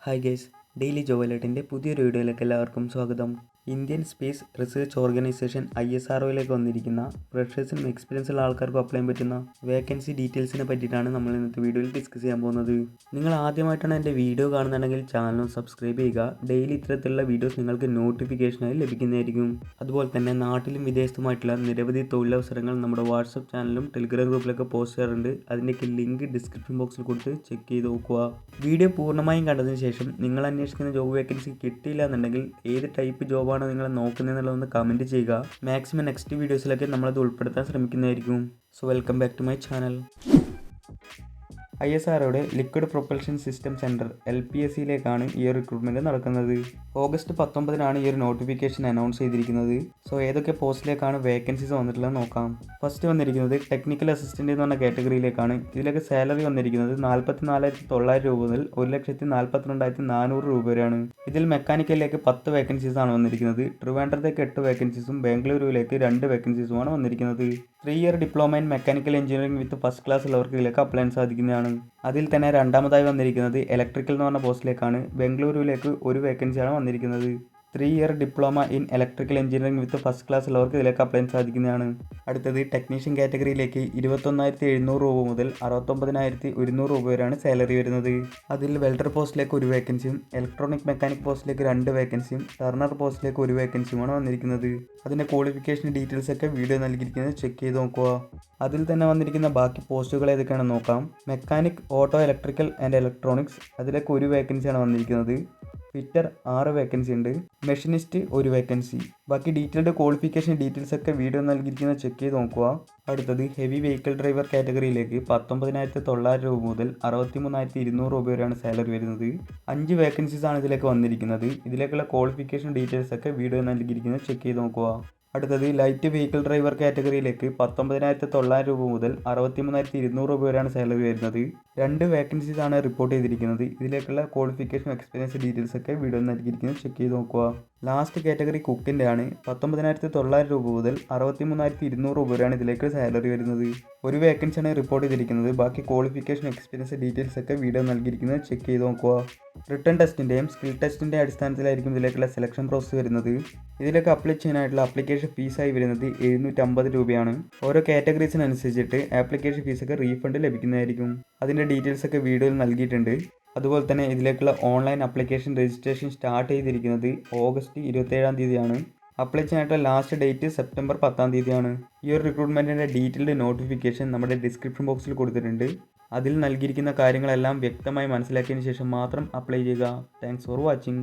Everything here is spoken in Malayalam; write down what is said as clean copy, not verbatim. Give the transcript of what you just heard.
ഹായ് ഗൈസ്, ഡെയിലി ജോബ് അലേർട്ടിൻ്റെ പുതിയൊരു വീഡിയോയിലേക്ക് എല്ലാവർക്കും സ്വാഗതം. ഇന്ത്യൻ സ്പേസ് റിസർച്ച് ഓർഗനൈസേഷൻ ISROയിലേക്ക് വന്നിരിക്കുന്ന ഫ്രഷേഴ്സിനും എക്സ്പീരിയൻസ് ഉള്ള ആൾക്കാർക്കും അപ്ലൈ ചെയ്യാൻ പറ്റുന്ന വേക്കൻസി ഡീറ്റെയിൽസിനെ പറ്റിയിട്ടാണ് നമ്മൾ ഇന്നത്തെ വീഡിയോയിൽ ഡിസ്കസ് ചെയ്യാൻ പോകുന്നത്. നിങ്ങൾ ആദ്യമായിട്ടാണ് എൻ്റെ വീഡിയോ കാണുന്നുണ്ടെങ്കിൽ ചാനൽ സബ്സ്ക്രൈബ് ചെയ്യുക. ഡെയിലി ഇത്തരത്തിലുള്ള വീഡിയോസ് നിങ്ങൾക്ക് നോട്ടിഫിക്കേഷനായി ലഭിക്കുന്നതായിരിക്കും. അതുപോലെ തന്നെ നാട്ടിലും വിദേശത്തുമായിട്ടുള്ള നിരവധി തൊഴിലവസരങ്ങൾ നമ്മുടെ വാട്സപ്പ് ചാനലും ടെലിഗ്രാം ഗ്രൂപ്പിലൊക്കെ പോസ്റ്റ് ചെയ്യാറുണ്ട്. അതിൻ്റെയൊക്കെ ലിങ്ക് ഡിസ്ക്രിപ്ഷൻ ബോക്സിൽ കൊടുത്ത് ചെക്ക് ചെയ്ത് നോക്കുക. വീഡിയോ പൂർണ്ണമായും കണ്ടതിന് ശേഷം നിങ്ങൾ അന്വേഷിക്കുന്ന ജോബ് വേക്കൻസി കിട്ടിയില്ല എന്നുണ്ടെങ്കിൽ ഏത് ടൈപ്പ് ജോബാണ് നിങ്ങൾ നോക്കുന്നതെന്നുള്ളതൊന്ന് കമൻറ്റ് ചെയ്യുക. മാക്സിമം നെക്സ്റ്റ് വീഡിയോസിലൊക്കെ നമ്മളത് ഉൾപ്പെടുത്താൻ ശ്രമിക്കുന്നതായിരിക്കും. So welcome back to my channel. ISROയുടെ ലിക്വിഡ് പ്രൊപ്പൽഷൻ സിസ്റ്റം സെൻറ്റർ LPSCയിലേക്കാണ് ഈ ഒരു റിക്രൂട്ട്മെൻറ്റ് നടക്കുന്നത്. ഓഗസ്റ്റ് 19 ഈ ഒരു നോട്ടിഫിക്കേഷൻ അനൗൺസ് ചെയ്തിരിക്കുന്നത്. സോ ഏതൊക്കെ പോസ്റ്റിലേക്കാണ് വേക്കൻസീസ് വന്നിട്ടുള്ളത് നോക്കാം. ഫസ്റ്റ് വന്നിരിക്കുന്നത് ടെക്നിക്കൽ അസിസ്റ്റൻ്റ് എന്ന് പറഞ്ഞ കാറ്റഗറിയിലേക്കാണ്. ഇതിലേക്ക് സാലറി വന്നിരിക്കുന്നത് 44,900 രൂപ മുതൽ 1,42,400 രൂപ വരെയാണ്. ഇതിൽ മെക്കാനിക്കലിലേക്ക് 10 വേക്കൻസീസ് ആണ് വന്നിരിക്കുന്നത്. ട്രിവാൻഡ്രത്തേക്ക് 8 വേക്കൻസീസും ബാംഗ്ലൂരുവിലേക്ക് 2 വേക്കൻസീസുമാണ് വന്നിരിക്കുന്നത്. 3 year diploma in mechanical engineering with first class ഉള്ളവർക്ക് ഇതിലേക്ക് അപ്ലൈ ചെയ്യാൻ സാധിക്കുന്നതാണ്. അതിൽ തന്നെ രണ്ടാമതായി വന്നിരിക്കുന്നത് ഇലക്ട്രിക്കൽ എന്ന് പറഞ്ഞ പോസ്റ്റിലേക്കാണ്. ബംഗളൂരുവിലേക്ക് 1 വേക്കൻസിയാണ് വന്നിരിക്കുന്നത്. 3 year diploma in electrical engineering with first class ഉള്ളവർക്ക് ഇതിലേക്ക് അപ്ലൈ ചെയ്യാൻ സാധിക്കുന്നതാണ്. അടുത്തത് ടെക്നീഷ്യൻ കാറ്റഗറിയിലേക്ക് 21,700 രൂപ മുതൽ 69,100 രൂപ വരെയാണ് സാലറി വരുന്നത്. അതിൽ വെൽഡർ പോസ്റ്റിലേക്ക് 1 വേക്കൻസിയും ഇലക്ട്രോണിക് മെക്കാനിക് പോസ്റ്റിലേക്ക് 2 വേക്കൻസിയും ടർണർ പോസ്റ്റിലേക്ക് 1 വേക്കൻസിയുമാണ് വന്നിരിക്കുന്നത്. അതിൻ്റെ ക്വാളിഫിക്കേഷൻ ഡീറ്റെയിൽസ് ഒക്കെ വീഡിയോ നൽകിയിരിക്കുന്നത് ചെക്ക് ചെയ്ത് നോക്കുക. അതിൽ തന്നെ വന്നിരിക്കുന്ന ബാക്കി പോസ്റ്റുകൾ ഏതൊക്കെയാണെന്ന് നോക്കാം. Mechanic, auto, electrical and electronics അതിലേക്ക് 1 വേക്കൻസിയാണ് വന്നിരിക്കുന്നത്. ഫിറ്റർ 6 വേക്കൻസി ഉണ്ട്. Machinist 1 vacancy. ബാക്കി ഡീറ്റെയിൽഡ് ക്വാളിഫിക്കേഷൻ ഡീറ്റെയിൽസ് ഒക്കെ വീഡിയോ നൽകിയിരിക്കുന്നത് ചെക്ക് ചെയ്ത് നോക്കുക. അടുത്തത് ഹെവി വെഹിക്കിൾ ഡ്രൈവർ കാറ്റഗറിയിലേക്ക് 19,900 രൂപ മുതൽ 63,200 രൂപ വരെയാണ് സാലറി വരുന്നത്. 5 വേക്കൻസീസ് ആണ് ഇതിലേക്ക് വന്നിരിക്കുന്നത്. ഇതിലേക്കുള്ള ക്വാളിഫിക്കേഷൻ ഡീറ്റെയിൽസ് ഒക്കെ വീഡിയോ നൽകിയിരിക്കുന്നത് ചെക്ക് ചെയ്ത് നോക്കുക. അടുത്തത് ലൈറ്റ് വെഹിക്കിൾ ഡ്രൈവർ കാറ്റഗറിയിലേക്ക് 19,900 രൂപ മുതൽ 63,200 രൂപ വരെയാണ് സാലറി വരുന്നത്. 2 വേക്കൻസീസ് ആണ് റിപ്പോർട്ട് ചെയ്തിരിക്കുന്നത്. ഇതിലേക്കുള്ള ക്വാളിഫിക്കേഷൻ എക്സ്പീരിയൻസ് ഡീറ്റെയിൽസ് ഒക്കെ വീഡിയോ നൽകിയിരിക്കുന്നത് ചെക്ക് ചെയ്ത് നോക്കുക. ലാസ്റ്റ് കാറ്റഗറി കുക്കിൻ്റെ ആണ്. 19,900 രൂപ മുതൽ 63,200 രൂപ വരെയാണ് ഇതിലേക്ക് സാലറി വരുന്നത്. 1 വേക്കൻസിയാണ് റിപ്പോർട്ട് ചെയ്തിരിക്കുന്നത്. ബാക്കി ക്വാളിഫിക്കേഷൻ എക്സ്പീരിയൻസ് ഡീറ്റെയിൽസ് ഒക്കെ വീഡിയോ നൽകിയിരിക്കുന്നത് ചെക്ക് ചെയ്ത് നോക്കുക. റിട്ടൺ ടെസ്റ്റിൻ്റെയും സ്കിൽ ടെസ്റ്റിൻ്റെ അടിസ്ഥാനത്തിലായിരിക്കും ഇതിലേക്കുള്ള സെലക്ഷൻ പ്രോസസ്സ് വരുന്നത്. ഇതിലേക്ക് അപ്ലൈ ചെയ്യാനായിട്ടുള്ള ആപ്ലിക്കേഷൻ ഫീസായി വരുന്നത് 750 രൂപയാണ്. ഓരോ കാറ്റഗറീസിനനുസരിച്ചിട്ട് ആപ്ലിക്കേഷൻ ഫീസൊക്കെ റീഫണ്ട് ലഭിക്കുന്നതായിരിക്കും. അതിൻ്റെ ഡീറ്റെയിൽസ് ഒക്കെ വീഡിയോയിൽ നൽകിയിട്ടുണ്ട്. അതുപോലെ തന്നെ ഇതിലേക്കുള്ള ഓൺലൈൻ ആപ്ലിക്കേഷൻ രജിസ്ട്രേഷൻ സ്റ്റാർട്ട് ചെയ്തിരിക്കുന്നത് ഓഗസ്റ്റ് 27 അപ്ലൈ ചെയ്യാനായിട്ടുള്ള ലാസ്റ്റ് ഡേറ്റ് സെപ്റ്റംബർ 10 ഈ ഒരു റിക്രൂട്ട്മെൻറ്റിൻ്റെ ഡീറ്റെയിൽഡ് നോട്ടിഫിക്കേഷൻ നമ്മുടെ ഡിസ്ക്രിപ്ഷൻ ബോക്സിൽ കൊടുത്തിട്ടുണ്ട്. അതിൽ നൽകിയിരിക്കുന്ന കാര്യങ്ങളെല്ലാം വ്യക്തമായി മനസ്സിലാക്കിയതിന് ശേഷം മാത്രം അപ്ലൈ ചെയ്യുക. Thanks for watching.